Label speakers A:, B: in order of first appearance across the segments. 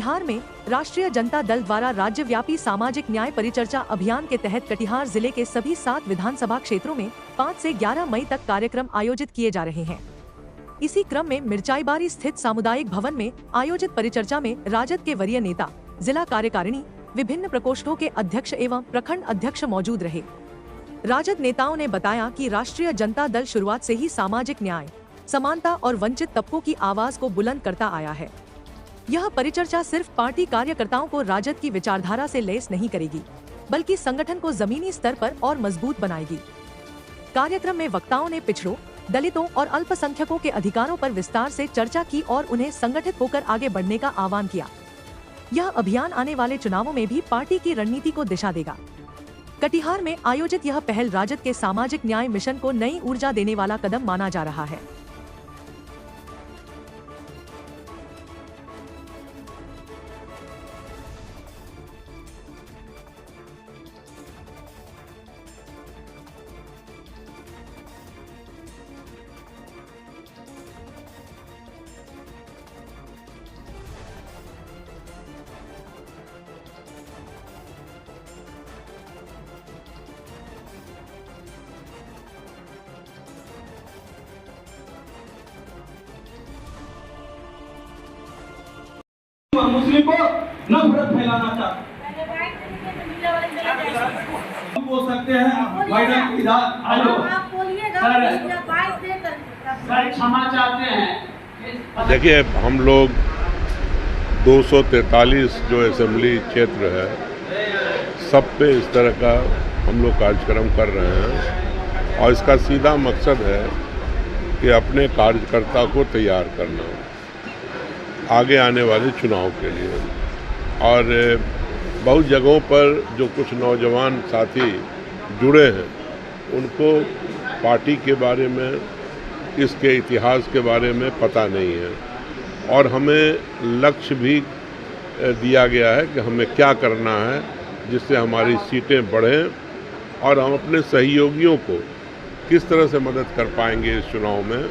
A: कटिहार में राष्ट्रीय जनता दल द्वारा राज्यव्यापी सामाजिक न्याय परिचर्चा अभियान के तहत कटिहार जिले के सभी 7 विधानसभा क्षेत्रों में 5 से 11 मई तक कार्यक्रम आयोजित किए जा रहे हैं। इसी क्रम में मिर्चाईबारी स्थित सामुदायिक भवन में आयोजित परिचर्चा में राजद के वरीय नेता, जिला कार्यकारिणी, विभिन्न प्रकोष्ठों के अध्यक्ष एवं प्रखंड अध्यक्ष मौजूद रहे। राजद नेताओं ने बताया कि राष्ट्रीय जनता दल शुरुआत से ही सामाजिक न्याय, समानता और वंचित तबकों की आवाज को बुलंद करता आया है। यह परिचर्चा सिर्फ पार्टी कार्यकर्ताओं को राजद की विचारधारा से लैस नहीं करेगी, बल्कि संगठन को जमीनी स्तर पर और मजबूत बनाएगी। कार्यक्रम में वक्ताओं ने पिछड़ों, दलितों और अल्पसंख्यकों के अधिकारों पर विस्तार से चर्चा की और उन्हें संगठित होकर आगे बढ़ने का आह्वान किया। यह अभियान आने वाले चुनावों में भी पार्टी की रणनीति को दिशा देगा। कटिहार में आयोजित यह पहल राजद के सामाजिक न्याय मिशन को नई ऊर्जा देने वाला कदम माना जा रहा है।
B: मुस्लिम को नफरत फैलाना चाहते हम बोल सकते हैं क्षमा चाहते हैं।
C: देखिए, हम लोग 243 जो असेंबली क्षेत्र है, सब पे इस तरह का हम लोग कार्यक्रम कर रहे हैं और इसका सीधा मकसद है कि अपने कार्यकर्ता को तैयार करना आगे आने वाले चुनाव के लिए। और बहुत जगहों पर जो कुछ नौजवान साथी जुड़े हैं, उनको पार्टी के बारे में, इसके इतिहास के बारे में पता नहीं है और हमें लक्ष्य भी दिया गया है कि हमें क्या करना है जिससे हमारी सीटें बढ़ें और हम अपने सहयोगियों को किस तरह से मदद कर पाएंगे इस चुनाव में,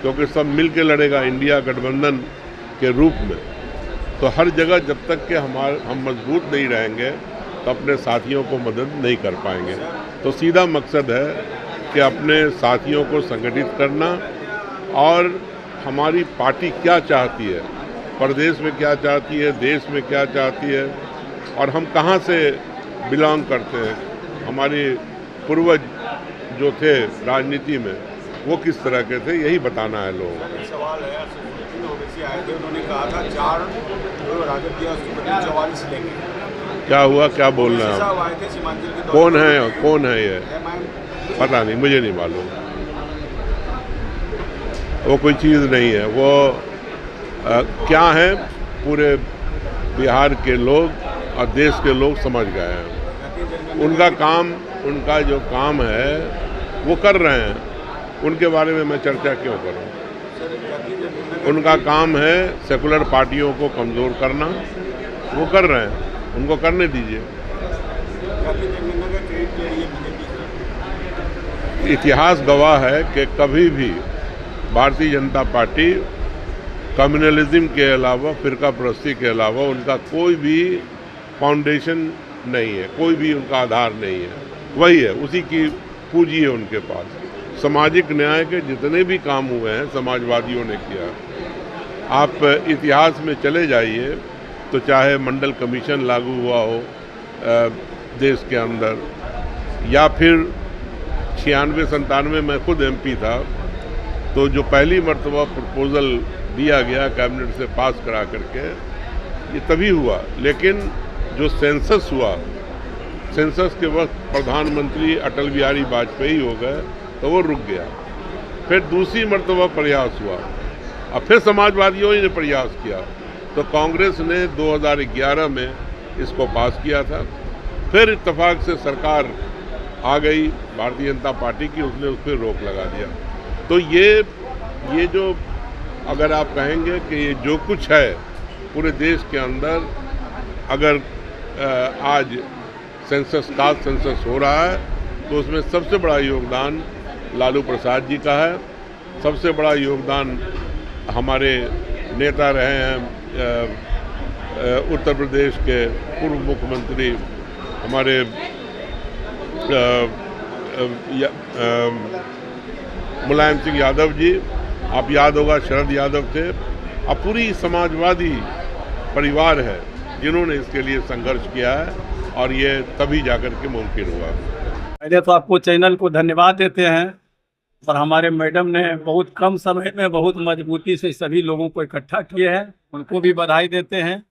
C: क्योंकि सब मिल के लड़ेगा इंडिया गठबंधन के रूप में। तो हर जगह जब तक कि हम मजबूत नहीं रहेंगे तो अपने साथियों को मदद नहीं कर पाएंगे। तो सीधा मकसद है कि अपने साथियों को संगठित करना और हमारी पार्टी क्या चाहती है, प्रदेश में क्या चाहती है, देश में क्या चाहती है और हम कहाँ से बिलोंग करते हैं, हमारे पूर्वज जो थे राजनीति में वो किस तरह के थे, यही बताना है लोगों को।
D: सवाल है, आए थे, उन्होंने कहा था 4 जो राजद दिया उसको 44 लेंगे।
C: क्या हुआ, क्या बोल रहे हैं? कौन है ये? पता नहीं, मुझे नहीं मालूम। वो कोई चीज़ नहीं है। वो क्या है, पूरे बिहार के लोग और देश के लोग समझ गए हैं। उनका जो काम है वो कर रहे हैं। उनके बारे में मैं चर्चा क्यों करूं? उनका काम है सेकुलर पार्टियों को कमज़ोर करना, वो कर रहे हैं, उनको करने दीजिए। इतिहास गवाह है कि कभी भी भारतीय जनता पार्टी कम्युनलिज्म के अलावा, फिरका परस्ती के अलावा उनका कोई भी फाउंडेशन नहीं है, कोई भी उनका आधार नहीं है। वही है, उसी की पूंजी है उनके पास। सामाजिक न्याय के जितने भी काम हुए हैं समाजवादियों ने किया। आप इतिहास में चले जाइए तो चाहे मंडल कमीशन लागू हुआ हो देश के अंदर, या फिर 96-97 में खुद MP था, तो जो पहली मर्तबा प्रपोजल दिया गया कैबिनेट से पास करा करके, ये तभी हुआ। लेकिन जो सेंसस हुआ, सेंसस के वक्त प्रधानमंत्री अटल बिहारी वाजपेयी हो गए तो वो रुक गया। फिर दूसरी मर्तबा प्रयास हुआ, अब फिर समाजवादियों ने प्रयास किया, तो कांग्रेस ने 2011 में इसको पास किया था। फिर इत्तेफाक से सरकार आ गई भारतीय जनता पार्टी की, उसने उस पर रोक लगा दिया। तो ये जो अगर आप कहेंगे कि ये जो कुछ है पूरे देश के अंदर, अगर आज कास्ट सेंसस हो रहा है तो उसमें सबसे बड़ा योगदान लालू प्रसाद जी का है। सबसे बड़ा योगदान हमारे नेता रहे हैं उत्तर प्रदेश के पूर्व मुख्यमंत्री हमारे मुलायम सिंह यादव जी, आप याद होगा शरद यादव थे, अब पूरी समाजवादी परिवार है जिन्होंने इसके लिए संघर्ष किया है और ये तभी जाकर के मुमकिन हुआ।
E: पहले तो आपको चैनल को धन्यवाद देते हैं और हमारे मैडम ने बहुत कम समय में बहुत मजबूती से सभी लोगों को इकट्ठा किए हैं, उनको भी बधाई देते हैं।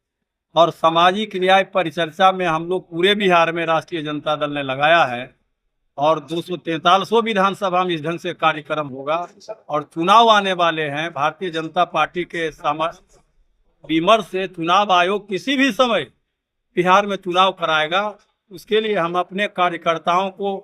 E: और सामाजिक न्याय परिचर्चा में हम लोग पूरे बिहार में राष्ट्रीय जनता दल ने लगाया है और 243 विधानसभा में इस ढंग से कार्यक्रम होगा और चुनाव आने वाले हैं। भारतीय जनता पार्टी के विमर्श से चुनाव आयोग किसी भी समय बिहार में चुनाव कराएगा। उसके लिए हम अपने कार्यकर्ताओं को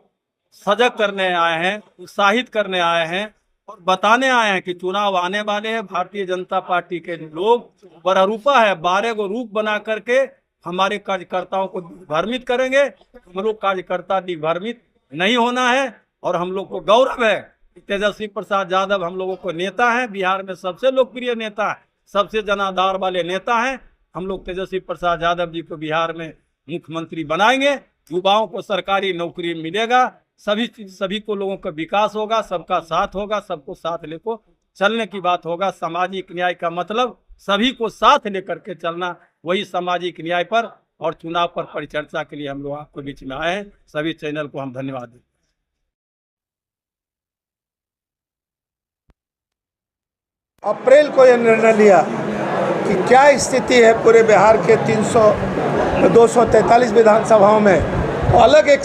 E: सजग करने आए हैं, उत्साहित करने आए हैं और बताने आए हैं कि चुनाव आने वाले हैं। भारतीय जनता पार्टी के लोग बरहरूपा है, 12 को रूप बना करके हमारे कार्यकर्ताओं को भ्रमित करेंगे। हम लोग कार्यकर्ता दिग्भ्रमित नहीं होना है और हम लोग को गौरव है तेजस्वी प्रसाद यादव हम लोगों को नेता है, बिहार में सबसे लोकप्रिय नेता है, सबसे जनाधार वाले नेता हैं। हम लोग तेजस्वी प्रसाद यादव जी को बिहार में मुख्यमंत्री बनाएंगे, युवाओं को सरकारी नौकरी मिलेगा, सभी को लोगों का विकास होगा, सबका साथ होगा, सबको साथ लेकर चलने की बात होगा। सामाजिक न्याय का मतलब सभी को साथ लेकर के चलना, वही सामाजिक न्याय पर और चुनाव पर परिचर्चा के लिए हम लोग आपके बीच में आए हैं। सभी चैनल को हम धन्यवाद देते हैं।
F: अप्रैल को यह निर्णय लिया कि क्या स्थिति है पूरे बिहार के 243 विधानसभाओं में, तो अलग एक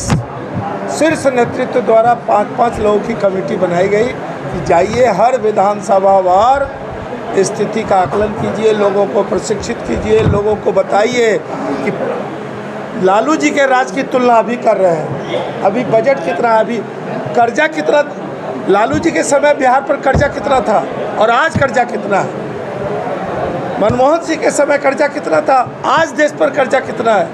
F: शीर्ष नेतृत्व द्वारा 5-5 लोगों की कमेटी बनाई गई कि जाइए हर विधानसभा वार स्थिति का आकलन कीजिए, लोगों को प्रशिक्षित कीजिए, लोगों को बताइए कि लालू जी के राज की तुलना अभी कर रहे हैं, अभी बजट कितना, अभी कर्जा कितना, लालू जी के समय बिहार पर कर्जा कितना था और आज कर्जा कितना है, मनमोहन सिंह के समय कर्जा कितना था, आज देश पर कर्जा कितना है,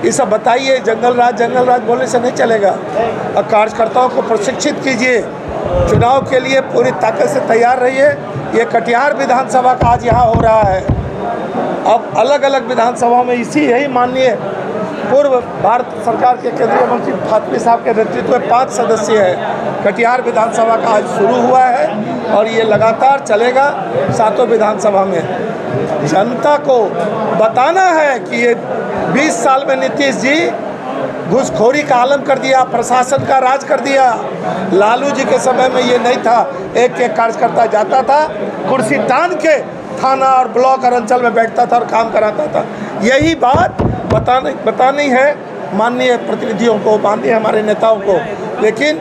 F: ये सब बताइए। जंगल राज बोलने से नहीं चलेगा। और कार्यकर्ताओं को प्रशिक्षित कीजिए, चुनाव के लिए पूरी ताकत से तैयार रहिए। ये कटिहार विधानसभा का आज यहाँ हो रहा है, अब अलग अलग विधानसभाओं में यही माननीय पूर्व भारत सरकार के केंद्रीय मंत्री फातमी साहब के नेतृत्व में 5 सदस्य है। कटिहार विधानसभा का आज शुरू हुआ है और ये लगातार चलेगा 7 विधानसभा में। जनता को बताना है कि ये 20 साल में नीतीश जी घूसखोरी का आलम कर दिया, प्रशासन का राज कर दिया। लालू जी के समय में ये नहीं था, एक कार्यकर्ता जाता था कुर्सी तान के थाना और ब्लॉक और अंचल में बैठता था और काम कराता था। यही बात बतानी है माननीय प्रतिनिधियों को, माननीय हमारे नेताओं को। लेकिन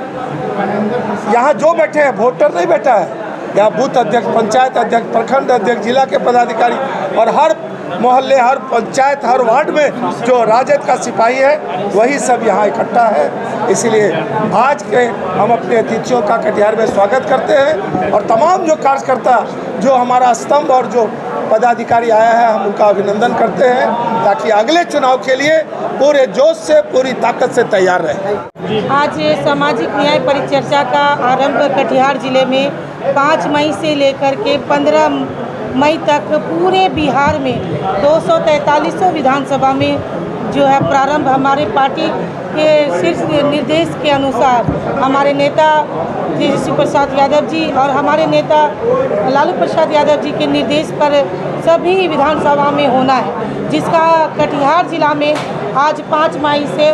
F: यहाँ जो बैठे हैं वोटर नहीं बैठा है, यहाँ बूथ अध्यक्ष, पंचायत अध्यक्ष, प्रखंड अध्यक्ष, जिला के पदाधिकारी और हर मोहल्ले, हर पंचायत, हर वार्ड में जो राजद का सिपाही है वही सब यहाँ इकट्ठा है। इसलिए आज के हम अपने अतिथियों का कटिहार में स्वागत करते हैं और तमाम जो कार्यकर्ता, जो हमारा स्तंभ और जो पदाधिकारी आया है, हम उनका अभिनंदन करते हैं ताकि अगले चुनाव के लिए पूरे जोश से, पूरी ताकत से तैयार रहे।
G: आज सामाजिक न्याय परिचर्चा का आरंभ कटिहार जिले में 5 मई से लेकर के 15 मई तक पूरे बिहार में 243 विधानसभा में जो है प्रारंभ हमारे पार्टी के शीर्ष निर्देश के अनुसार हमारे नेता तेजस्वी प्रसाद यादव जी और हमारे नेता लालू प्रसाद यादव जी के निर्देश पर सभी विधानसभा में होना है, जिसका कटिहार जिला में आज 5 मई से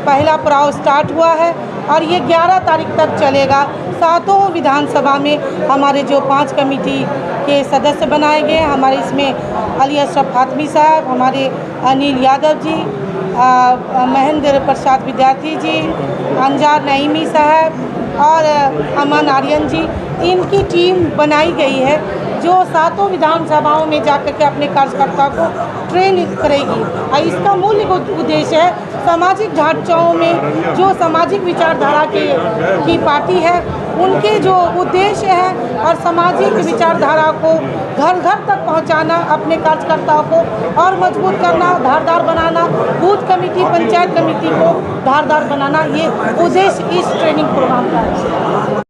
G: पहला पड़ाव स्टार्ट हुआ है और ये 11 तारीख तक चलेगा। 7 विधानसभा में हमारे जो 5 कमेटी के सदस्य बनाए गए हैं, हमारे इसमें अली अशरफ फातमी साहब, हमारे अनिल यादव जी, महेंद्र प्रसाद विद्यार्थी जी, अंजार नईमी साहब और अमन आर्यन जी, इनकी टीम बनाई गई है जो 7 विधानसभाओं में जाकर के अपने कार्यकर्ता को ट्रेन करेगी। और इसका मूल उद्देश्य है सामाजिक ढांचाओं में जो सामाजिक विचारधारा की पार्टी है उनके जो उद्देश्य है और सामाजिक विचारधारा को घर घर तक पहुंचाना, अपने कार्यकर्ताओं को और मजबूत करना, धारदार बनाना, बूथ कमेटी, पंचायत कमेटी को धारदार बनाना, ये उद्देश्य इस ट्रेनिंग प्रोग्राम का है।